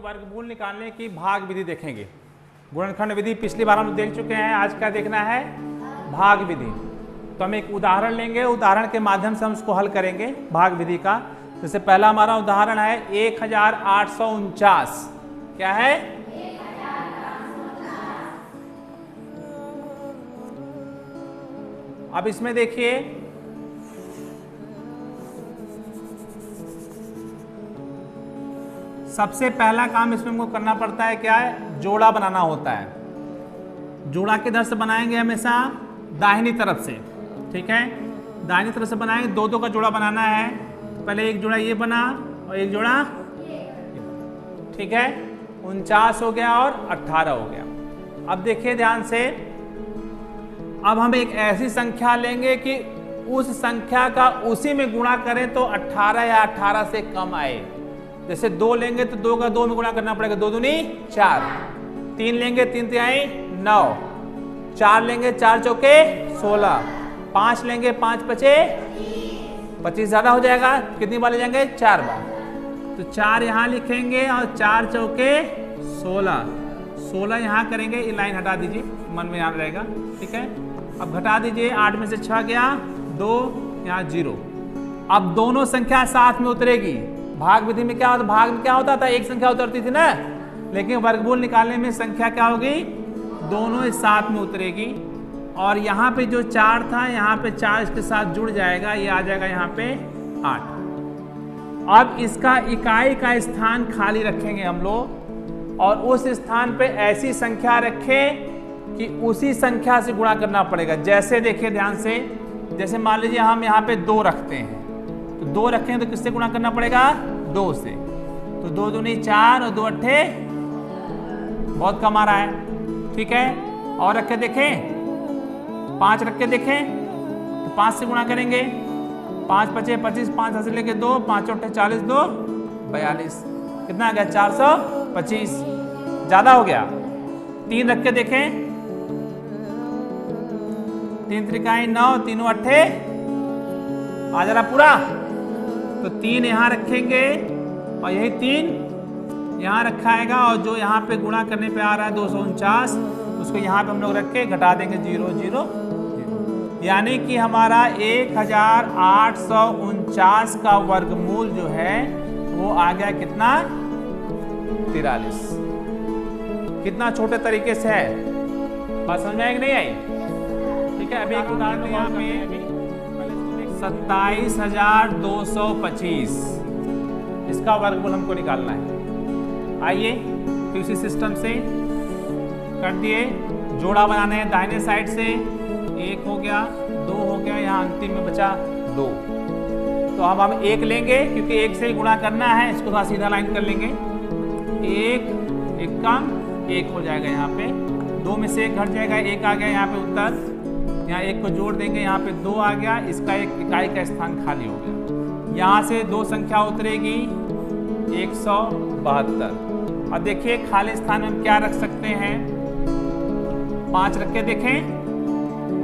वर्गमूल निकालने की भाग विधि देखेंगे। गुणनखंड विधि पिछली बार हम देख चुके हैं, आज क्या देखना है, भाग विधि। तो हम एक उदाहरण लेंगे, उदाहरण के माध्यम से हम उसको हल करेंगे भाग विधि का। जैसे पहला हमारा उदाहरण है 1849। क्या है, 1849। अब इसमें देखिए सबसे पहला काम इसमें हमको करना पड़ता है, क्या है, जोड़ा बनाना होता है। जोड़ा किधर से बनाएंगे, हमेशा दाहिनी तरफ से। ठीक है, दाहिनी तरफ से बनाएंगे, दो दो का जोड़ा बनाना है। पहले एक जोड़ा ये बना और एक जोड़ा, ठीक है, 49 हो गया और 18 हो गया। अब देखिए ध्यान से, अब हम एक ऐसी संख्या लेंगे कि उस संख्या का उसी में गुणा करें तो 18 या 18 से कम आए। जैसे 2 लेंगे तो 2 का 2 में गुणा करना पड़ेगा, 2 दूनी 4। 3 लेंगे 3 तिहाई 9। 4 लेंगे 4 चौके 16। 5 लेंगे 5 पचे 25, ज्यादा हो जाएगा, कितनी बार ले जाएंगे, 4 बार। तो 4 यहाँ लिखेंगे और 4 चौके 16। 16 यहाँ करेंगे, ये लाइन हटा दीजिए, मन में याद रहेगा। ठीक है, अब घटा दीजिए, 8 में से 6 गया, 2 यहाँ 0। अब दोनों संख्या साथ में उतरेगी। भाग विधि में क्या होता, भाग में क्या होता था, एक संख्या उतरती थी ना, लेकिन वर्गमूल निकालने में संख्या क्या होगी, दोनों एक साथ में उतरेगी। और यहाँ पे जो 4 था, यहाँ पे 4 इसके साथ जुड़ जाएगा, ये आ जाएगा यहाँ पे 8। अब इसका इकाई का स्थान खाली रखेंगे हम लोग, और उस स्थान पे ऐसी संख्या रखें कि उसी संख्या से गुणा करना पड़ेगा। जैसे देखिए ध्यान से, जैसे मान लीजिए हम यहाँ पे 2 रखते हैं, तो 2 रखें तो किससे गुणा करना पड़ेगा, 2 से। तो 2 दूनी 4 और 2 अट्ठे, बहुत कम आ रहा है। ठीक है, और रख के देखें, 5 रख के देखें तो 5 से गुणा करेंगे, 5 पचे 25, 5 हाथ से लेके 2, 5 अट्ठे 40, 2 42, कितना आ गया, 425, ज्यादा हो गया। 3 रख के देखें, 3 त्रिकाई 9, तीनों अट्ठे, आ जा रहा पूरा। तो 3 यहाँ रखेंगे और यही 3 यहाँ रखाएगा, और जो यहाँ पे गुणा करने पे आ रहा है 249, उसको यहाँ पे हम लोग रख के घटा देंगे 0 0 0। यानी कि हमारा 1849 का वर्गमूल जो है वो आ गया कितना, 43। कितना छोटे तरीके से है, बात समझ में आई कि नहीं आई। ठीक है, अभी एक उदाहरण यहाँ पे 27,225, इसका वर्गमूल हमको निकालना है। आइए तो इसी सिस्टम से कर दिए, जोड़ा बनाने हैं दाहिने साइड से, 1 हो गया, 2 हो गया, यहाँ अंतिम में बचा 2। तो अब हम 1 लेंगे, क्योंकि 1 से ही गुणा करना है, इसको थोड़ा सीधा लाइन कर लेंगे। 1 कम 1 हो जाएगा, यहाँ पे 2 में से 1 घट जाएगा, 1 आ गया यहाँ पे उत्तर। यहाँ 1 को जोड़ देंगे, यहाँ पे 2 आ गया, इसका एक इकाई का स्थान खाली हो गया। यहाँ से 2 संख्या उतरेगी 172। और देखिए खाली स्थान में हम क्या रख सकते हैं, 5 रख के देखें,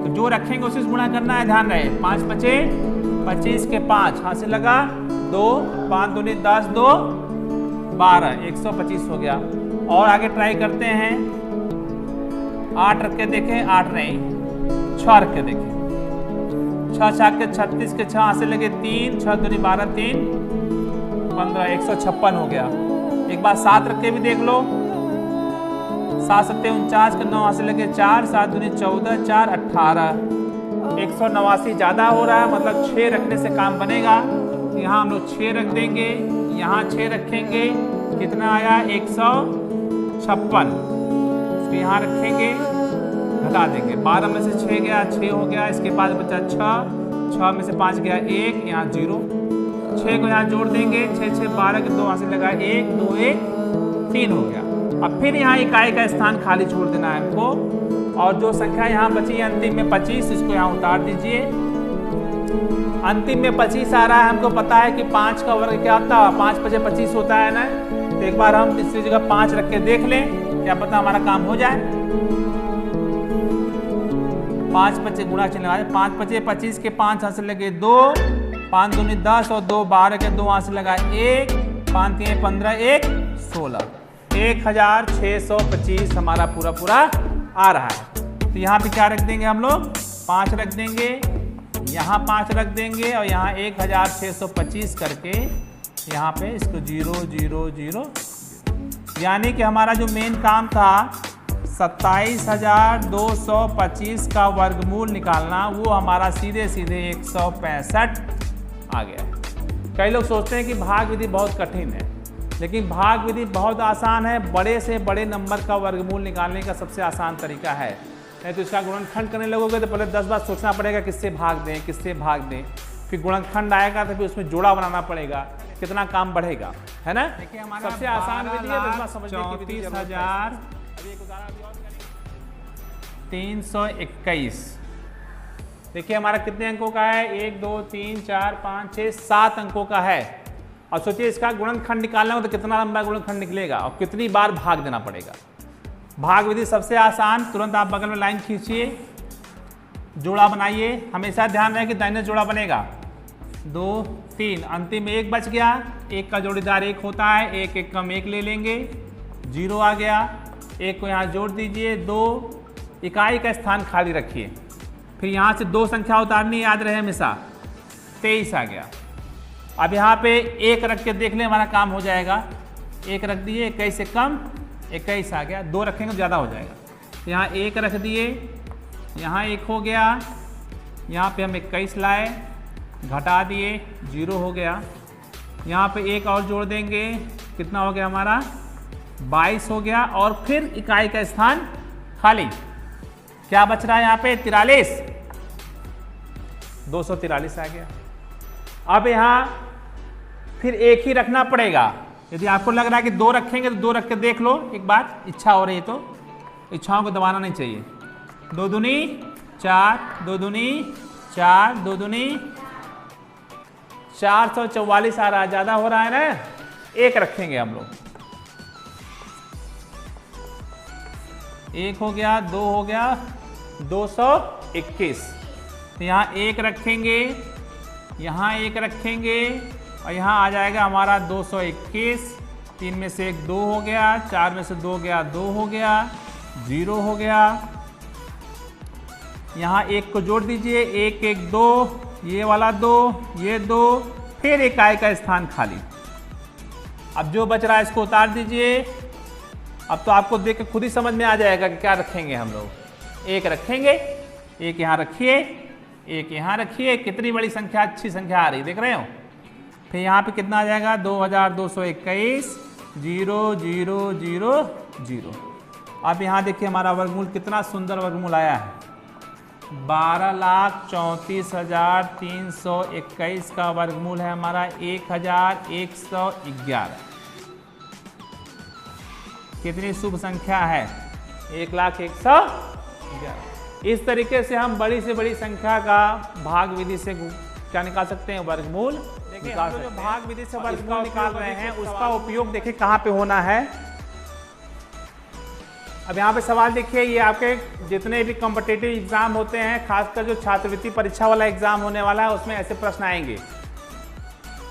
तो जो रखेंगे उसी से गुणा करना है, ध्यान रहे। 5 पचे 25 के 5 हाथ से लगा, 2 5 दूनी 10, 2 12, 125 हो गया। और आगे ट्राई करते हैं, 8 रख के देखें, 8 नहीं, 6 रख के देखें, 6 6 के 36 के 6 हाथ से लगे 3, 6 दूनी 12, 3 15, 156 हो गया। एक बार 7 रख के भी देख लो, 7 7 49 के 9 हाथ से लगे 4, 7 दूनी 14, 4 18, 189 ज्यादा हो रहा है, मतलब 6 रखने से काम बनेगा। यहाँ हम लोग 6 रख देंगे, यहाँ 6 रखेंगे, कितना आया, 156। इसको यहाँ रखेंगे, घटा देंगे, 12 में से 6 गया, 6 हो गया, इसके बाद बचा 6 में से 5 गया 1, यहाँ 0। 6 को यहाँ जोड़ देंगे, 6 6 12 के 2 हाथ से लगा 1 2 1 3 हो गया। अब फिर यहाँ इकाई का स्थान खाली छोड़ देना है हमको, और जो संख्या यहाँ बची है अंतिम में 25, इसको यहाँ उतार दीजिए। अंतिम में 25 आ रहा है, हमको पता है कि 5 का वर्ग क्या होता है, 5 पचे 25 होता है ना। तो एक बार हम तीसरी जगह 5 रख के देख लें, क्या पता हमारा काम हो जाए। 5 पचे गुणा चिन्ह लगा, 5 पचे 25 के 5 हाथ से लगे 2, 5 दूनी 10 और 2 12 के 2 हाथ से लगा 1, 5 3 15 1 16। 1625 हमारा पूरा आ रहा है। तो यहाँ पे क्या रख देंगे हम लोग, 5 रख देंगे, यहाँ 5 रख देंगे और यहाँ 1625 करके यहाँ पे इसको 0 0 0, यानी कि हमारा जो मेन काम था 27,225 का वर्गमूल निकालना, वो हमारा सीधे 165 आ गया है। कई लोग सोचते हैं कि भाग विधि बहुत कठिन है, लेकिन भाग विधि बहुत आसान है। बड़े से बड़े नंबर का वर्गमूल निकालने का सबसे आसान तरीका है। नहीं तो इसका गुणनखंड करने लगोगे तो पहले 10 बार सोचना पड़ेगा किससे भाग दें, किससे भाग दें, फिर गुणनखंड आएगा तो फिर उसमें जोड़ा बनाना पड़ेगा, कितना काम बढ़ेगा, है ना। देखिए हमारा सबसे आसान विधि है, 34,321। देखिए हमारा कितने अंकों का है, 1 2 3 4 5 6 7 अंकों का है। और सोचिए इसका गुणनखंड निकालना हो तो कितना लंबा गुणनखंड निकलेगा और कितनी बार भाग देना पड़ेगा। भाग विधि सबसे आसान, तुरंत आप बगल में लाइन खींचिए, जोड़ा बनाइए। हमेशा ध्यान रहे कि दाहिने जोड़ा बनेगा, 2 3, अंतिम में 1 बच गया, 1 का जोड़ीदार 1 होता है, 1 1 कम 1 ले लेंगे, 0 आ गया, 1 को यहाँ जोड़ दीजिए, 2 इकाई का स्थान खाली रखिए, फिर यहाँ से 2 संख्या उतारनी याद रहे हमेशा, 23 आ गया। अब यहाँ पे 1 रख के देख लें, हमारा काम हो जाएगा। 1 रख दिए, 21 से कम 21 आ गया, 2 रखेंगे तो ज़्यादा हो जाएगा। यहाँ 1 रख दिए, यहाँ 1 हो गया, यहाँ पे हम 21 लाए, घटा दिए, 0 हो गया। यहाँ पे 1 और जोड़ देंगे, कितना हो गया हमारा, 22 हो गया। और फिर इकाई का स्थान खाली, क्या बच रहा है यहाँ पे, 43, 243 आ गया। अब यहाँ फिर 1 ही रखना पड़ेगा। यदि आपको लग रहा है कि 2 रखेंगे तो 2 रख के देख लो एक बार, इच्छा हो रही है तो। इच्छाओं को दबाना नहीं चाहिए। 2 दूनी 4, 2 दूनी 4, 2 दूनी 444 आ रहा है, ज़्यादा हो रहा है ना। 1 रखेंगे हम लोग, 1 हो गया, 2 हो गया, 221। तो यहाँ 1 रखेंगे, यहाँ 1 रखेंगे और यहाँ आ जाएगा हमारा 221। 3 में से 1 2 हो गया, 4 में से 2 गया 2 हो गया, 0 हो गया। यहाँ 1 को जोड़ दीजिए, 1 1 2, ये वाला 2, ये 2, फिर इकाई का स्थान खाली। अब जो बच रहा है इसको उतार दीजिए। अब तो आपको देख के खुद ही समझ में आ जाएगा कि क्या रखेंगे हम लोग। 1 रखेंगे, 1 यहाँ रखिए, 1 यहाँ रखिए, कितनी बड़ी संख्या, अच्छी संख्या आ रही, देख रहे हो। फिर यहाँ पे कितना आ जाएगा, 2221, 0 0 0 0। अब यहाँ देखिए हमारा वर्गमूल कितना सुंदर वर्गमूल आया है, 12,34,321 का वर्गमूल है हमारा 1111। कितनी शुभ संख्या है, 1,01,11। इस तरीके से हम बड़ी से बड़ी संख्या का भाग विधि से क्या निकाल सकते हैं, वर्गमूल। देखिए हम जो भाग विधि से वर्गमूल निकाल रहे हैं उसका उपयोग देखिए कहाँ पे होना है। अब यहाँ पे सवाल देखिए, ये आपके जितने भी कॉम्पिटिटिव एग्जाम होते हैं, खासकर जो छात्रवृत्ति परीक्षा वाला एग्जाम होने वाला है, उसमें ऐसे प्रश्न आएंगे।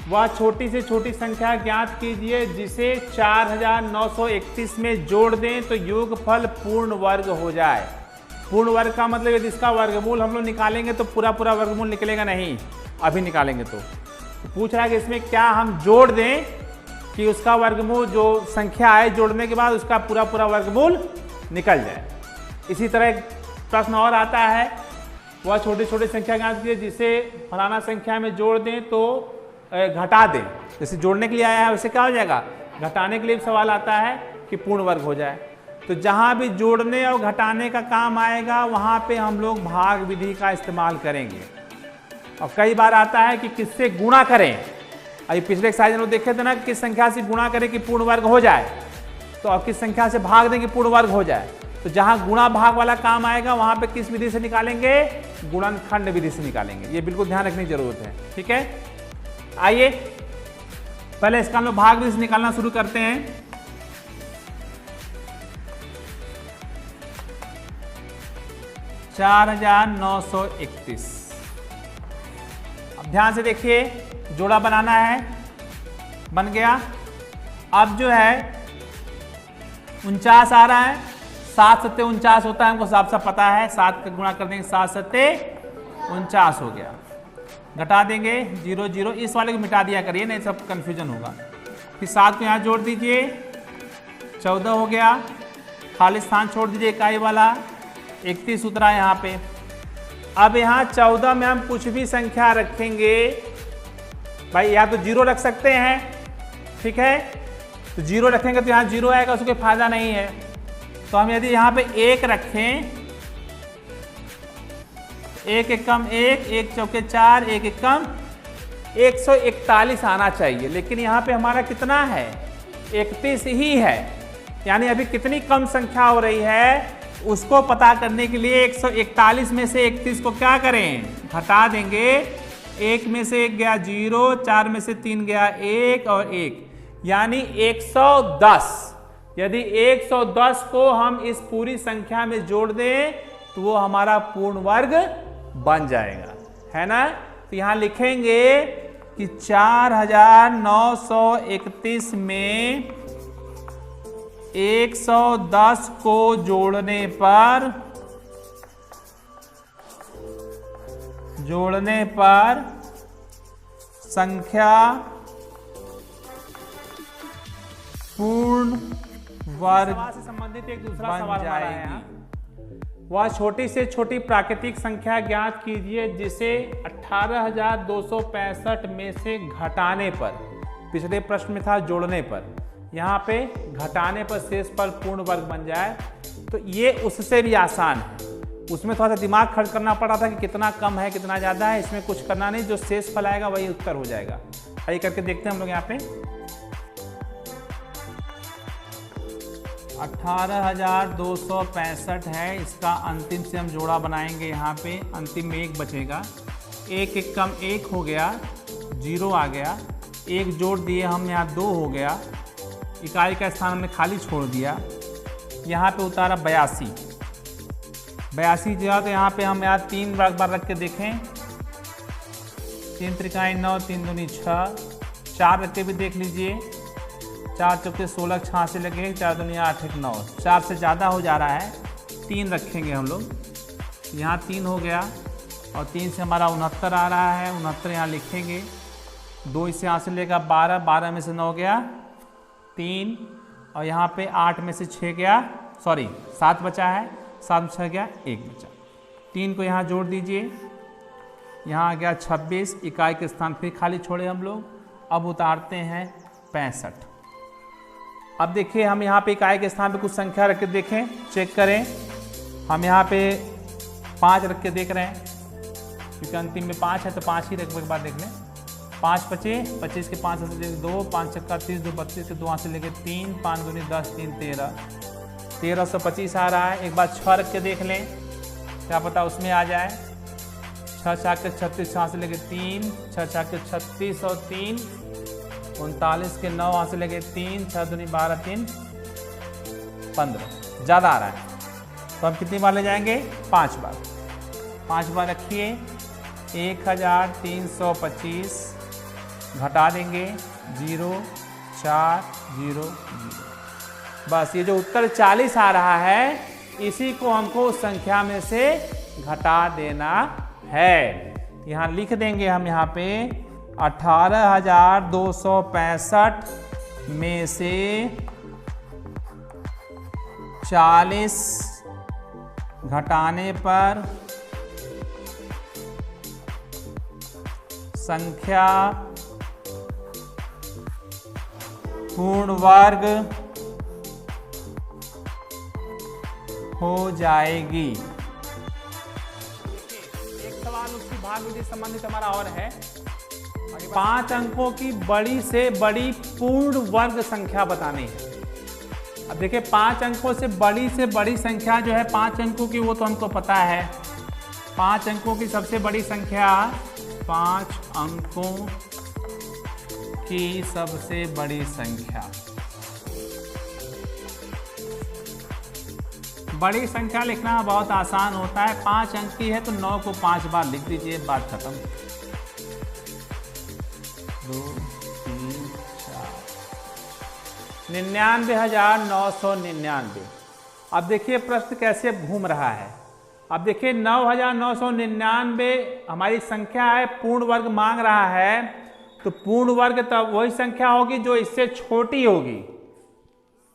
वह छोटी से छोटी संख्या ज्ञात कीजिए जिसे 4,931 में जोड़ दें तो योगफल पूर्ण वर्ग हो जाए। पूर्ण वर्ग का मतलब यदि इसका वर्गमूल हम लोग निकालेंगे तो पूरा वर्गमूल निकलेगा नहीं, अभी निकालेंगे तो पूछ रहा है कि इसमें क्या हम जोड़ दें कि उसका वर्गमूल, जो संख्या आए जोड़ने के बाद उसका पूरा वर्गमूल निकल जाए। इसी तरह एक प्रश्न और आता है, वह छोटी छोटी संख्या ज्ञात कीजिए जिसे फलाना संख्या में जोड़ दें तो घटा दें। जैसे जोड़ने के लिए आया है वैसे क्या हो जाएगा, घटाने के लिए सवाल आता है कि पूर्ण वर्ग हो जाए। तो जहाँ भी जोड़ने और घटाने का काम आएगा वहाँ पे हम लोग भाग विधि का इस्तेमाल करेंगे। और कई बार आता है कि किससे गुणा करें। अभी पिछले एक्सरसाइज में देखे थे ना, किस संख्या से गुणा करें कि पूर्ण वर्ग हो जाए, तो अब किस संख्या से भाग दें कि पूर्ण वर्ग हो जाए। तो जहाँ गुणा भाग वाला काम आएगा वहाँ पे किस विधि से निकालेंगे, गुणनखंड विधि से निकालेंगे। ये बिल्कुल ध्यान रखने की जरूरत है, ठीक है। आइए पहले इसका हम लोग भाग विधि से निकालना शुरू करते हैं। चार 4,931। अब ध्यान से देखिए, जोड़ा बनाना है, बन गया। अब जो है 49 आ रहा है, 7 सत्ते 49 होता है, हमको साफ साफ पता है। 7 का गुणा कर देंगे, 7 सत्ते 49 हो गया। घटा देंगे 0 0, इस वाले को मिटा दिया करिए नहीं सब कंफ्यूजन होगा। फिर 7 को यहाँ जोड़ दीजिए, 14 हो गया। खाली स्थान छोड़ दीजिए इकाई वाला, 31 उतरा यहाँ पे। अब यहाँ 14 में हम कुछ भी संख्या रखेंगे भाई, या तो 0 रख सकते हैं, ठीक है, तो 0 रखेंगे तो यहाँ 0 आएगा, उसको कोई फायदा नहीं है। तो हम यदि यहाँ पे 1 रखें, 1 एकम 1, 1 चौके 4, 1 एकम 141 आना चाहिए, लेकिन यहाँ पे हमारा कितना है, 31 ही है। यानी अभी कितनी कम संख्या हो रही है उसको पता करने के लिए 141 में से 31 को क्या करें, घटा देंगे। 1 में से 1 गया 0, 4 में से 3 गया 1 और 1, यानी 110। यदि 110 को हम इस पूरी संख्या में जोड़ दें तो वो हमारा पूर्ण वर्ग बन जाएगा, है ना। तो यहां लिखेंगे कि 4931 में 110 को जोड़ने पर संख्या पूर्ण वर्ग से संबंधित एक दूसरा सवाल हमारा है। वह छोटी से छोटी प्राकृतिक संख्या ज्ञात कीजिए जिसे 18,265 में से घटाने पर, पिछले प्रश्न में था जोड़ने पर, यहाँ पे घटाने पर शेष पर पूर्ण वर्ग बन जाए। तो ये उससे भी आसान है, उसमें थोड़ा सा दिमाग खर्च करना पड़ा था कि कितना कम है कितना ज़्यादा है, इसमें कुछ करना नहीं, जो शेष फल आएगा वही उत्तर हो जाएगा। आइए करके देखते हैं हम लोग। यहाँ पे 18,265 है, इसका अंतिम से हम जोड़ा बनाएंगे। यहाँ पे अंतिम में 1 बचेगा, 1 एक कम 1 हो गया, 0 आ गया, 1 जोड़ दिए हम, यहाँ 2 हो गया, इकाई का स्थान हमने खाली छोड़ दिया। यहाँ पे उतारा 82 जो है, तो यहाँ पे हम 3 बार रख के देखें, 3 त्रिकाई 9, 3 दूनी 6, 4 रख के भी देख लीजिए, 4 चौके 16, 6 से लगे, 4 दूनी 8, 1 9, 4 से ज़्यादा हो जा रहा है, 3 रखेंगे हम लोग। यहाँ 3 हो गया और 3 से हमारा 69 आ रहा है, 69 यहाँ लिखेंगे। 2 इसे यहाँ से लेगा 12, 12 में से 9 गया 3, और यहाँ पे 8 में से 6 गया, सॉरी 7 बचा है, 7 में 6 गया 1 बचा। 3 को यहाँ जोड़ दीजिए, यहाँ आ गया 26, इकाई के स्थान फिर खाली छोड़े हम लोग। अब उतारते हैं 65। अब देखिए हम यहाँ पे इकाई के स्थान पे कुछ संख्या रख के देखें, चेक करें। हम यहाँ पे 5 रख के देख रहे हैं, क्योंकि अंतिम में 5 है तो 5 ही रख, एक बार देख लें। 5 बचे, 25 के 5 से लेके 2, 5 चक्का 30, 2 32 के 2 से लेके 3, 5 दूनी 10, 3 13, 1325 आ रहा है। एक बार 6 रख के देख लें, क्या पता उसमें आ जाए। 6 4 के 36, 6 से लेके 3, 6 4 के 36 और 3, 39 के 9 वहाँ से लेके 3, 6 दूनी 12, 3 15, ज़्यादा आ रहा है तो हम कितनी बार ले जाएंगे, 5 बार। 5 बार रखिए, 1325 घटा देंगे 0 4 0 0। बस ये जो उत्तर 40 आ रहा है, इसी को हमको उस संख्या में से घटा देना है। यहाँ लिख देंगे हम यहाँ पे 18,265 में से 40 घटाने पर संख्या पूर्ण वर्ग हो जाएगी। एक सवाल उसकी भाग विधि संबंधित हमारा और है, 5 अंकों की बड़ी से बड़ी पूर्ण वर्ग संख्या बतानी है। अब देखिए 5 अंकों से बड़ी संख्या जो है 5 अंकों की, वो तो हमको पता है। 5 अंकों की सबसे बड़ी संख्या, 5 अंकों की सबसे बड़ी संख्या, बड़ी संख्या लिखना बहुत आसान होता है। 5 अंक की है तो 9 को 5 बार लिख दीजिए, बात खत्म। 2 3 4, 99,999। अब देखिए प्रश्न कैसे घूम रहा है। अब देखिए 9,999 हमारी संख्या है, पूर्ण वर्ग मांग रहा है, तो पूर्ण वर्ग तब वही संख्या होगी जो इससे छोटी होगी,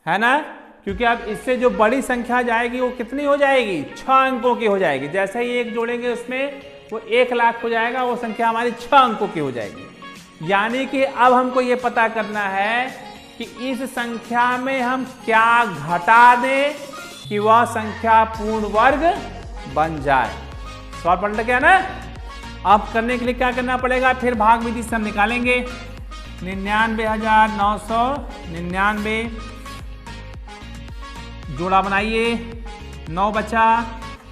है ना, क्योंकि अब इससे जो बड़ी संख्या जाएगी वो कितनी हो जाएगी, 6 अंकों की हो जाएगी। जैसे ही एक जोड़ेंगे उसमें वो 1 लाख हो जाएगा, वो संख्या हमारी 6 अंकों की हो जाएगी। यानी कि अब हमको ये पता करना है कि इस संख्या में हम क्या घटा दें कि वह संख्या पूर्ण वर्ग बन जाए। सवाल पलट गया ना। अब करने के लिए क्या करना पड़ेगा, फिर भाग विधि से हम निकालेंगे। 99,999 जोड़ा बनाइए, 9 बचा,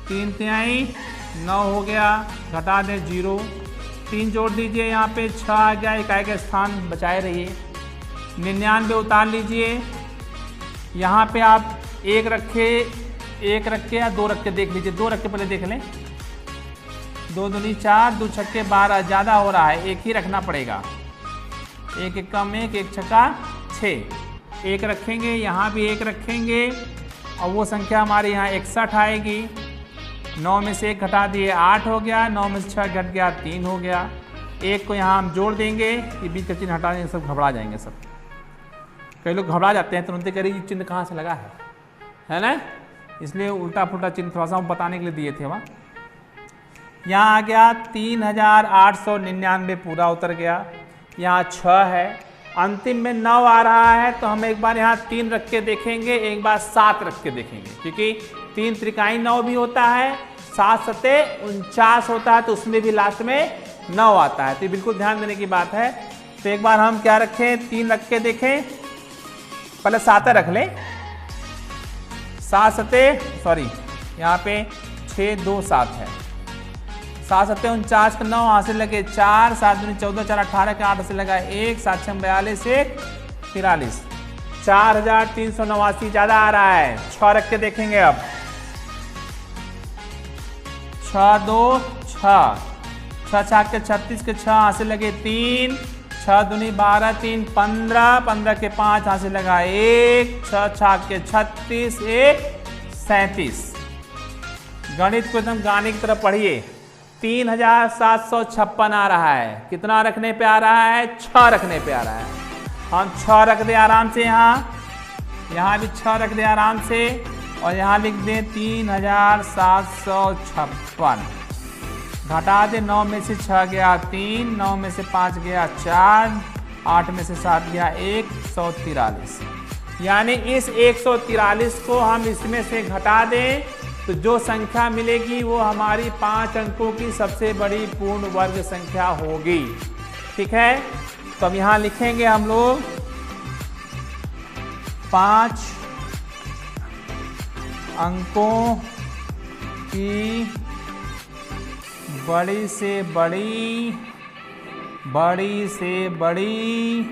3 तिहाई 9 हो गया, घटा दें 0, 3 जोड़ दीजिए, यहाँ पे 6 आ गया, इकाई का स्थान बचाए रहिए। 99 उतार लीजिए, यहाँ पे आप 1 रखे या 2 रख के देख लीजिए, 2 रख के पहले देख लें। 2 दूनी 4, 2 छक्के 12, ज़्यादा हो रहा है, 1 ही रखना पड़ेगा। 1 एक कम 1, 1 छक्का 6, 1 रखेंगे, यहाँ भी 1 रखेंगे और वो संख्या हमारे यहाँ 61 आएगी। 9 में से 1 घटा दिए, 8 हो गया, 9 में से 6 घट गया, 3 हो गया। 1 को यहाँ हम जोड़ देंगे, ये बीच का चिन्ह हटा देंगे, सब घबरा जाएंगे सब। कई लोग घबरा जाते हैं तुरंत, करिए चिन्ह कहाँ से लगा है ना, इसलिए उल्टा पुल्टा चिन्ह थोड़ा सा हम बताने के लिए दिए थे वहाँ। यहाँ आ गया 3,899 पूरा उतर गया, यहाँ 6 है, अंतिम में 9 आ रहा है, तो हम एक बार यहाँ 3 रख के देखेंगे, एक बार 7 रख के देखेंगे, क्योंकि 3 त्रिकाई 9 भी होता है, 7 सते 49 होता है, तो उसमें भी लास्ट में 9 आता है, तो ये बिल्कुल ध्यान देने की बात है। तो एक बार हम क्या रखें, 3 रख के देखें, पहले 7 रख लें, 7 सते सॉरी यहाँ पे 6 2 7 है, 7 सते 49 का 9 हासिल लगे 4, 7 दूनी 14, 4 18 के 8 से लगा 1, 7 6 42, 1 43, 4,389 ज़्यादा आ रहा है। 6 रख के देखेंगे अब, 6 2 6, 6 6 के 36 के 6 हासिल लगे 3, 6 दूनी 12, 3 15, 15 के 5 हासिल लगा 1, 6 6 के 36, 1 37। गणित को एकदम गाने की तरह पढ़िए। 3,756 आ रहा है, कितना रखने पे आ रहा है, 6 रखने पे आ रहा है। हम 6 रख दे आराम से, यहाँ भी 6 रख दे आराम से, और यहाँ लिख दें 3,756। घटा दे, 9 में से 6 गया 3, 9 में से 5 गया 4, 8 में से 7 गया 143। यानी इस 143 को हम इसमें से घटा दें तो जो संख्या मिलेगी वो हमारी 5 अंकों की सबसे बड़ी पूर्ण वर्ग संख्या होगी। ठीक है, तो अब यहाँ लिखेंगे हम लोग 5 अंकों की बड़ी से बड़ी, बड़ी से बड़ी,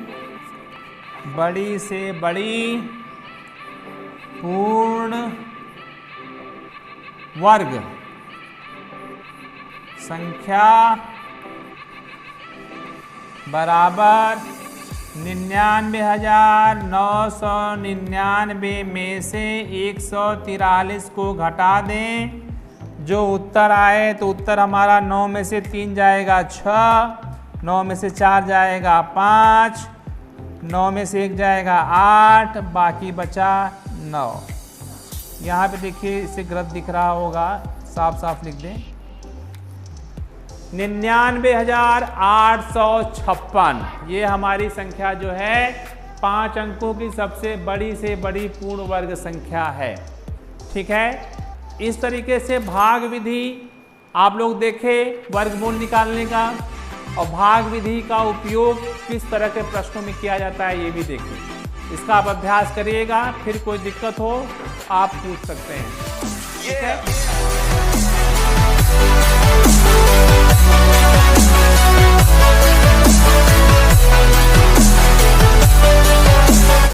बड़ी से बड़ी पूर्ण वर्ग संख्या बराबर 99,999 में से 143 को घटा दें। जो उत्तर आए तो उत्तर हमारा 9 में से 3 जाएगा 6, 9 में से 4 जाएगा 5, 9 में से 1 जाएगा 8, बाकी बचा 9। यहाँ पे देखिए इससे गलत दिख रहा होगा, साफ साफ लिख दें 99,856। ये हमारी संख्या जो है 5 अंकों की सबसे बड़ी से बड़ी पूर्ण वर्ग संख्या है। ठीक है, इस तरीके से भाग विधि आप लोग देखें वर्गमूल निकालने का, और भाग विधि का उपयोग किस तरह के प्रश्नों में किया जाता है ये भी देखिए। इसका आप अभ्यास करिएगा, फिर कोई दिक्कत हो आप पूछ सकते हैं। ठीक है।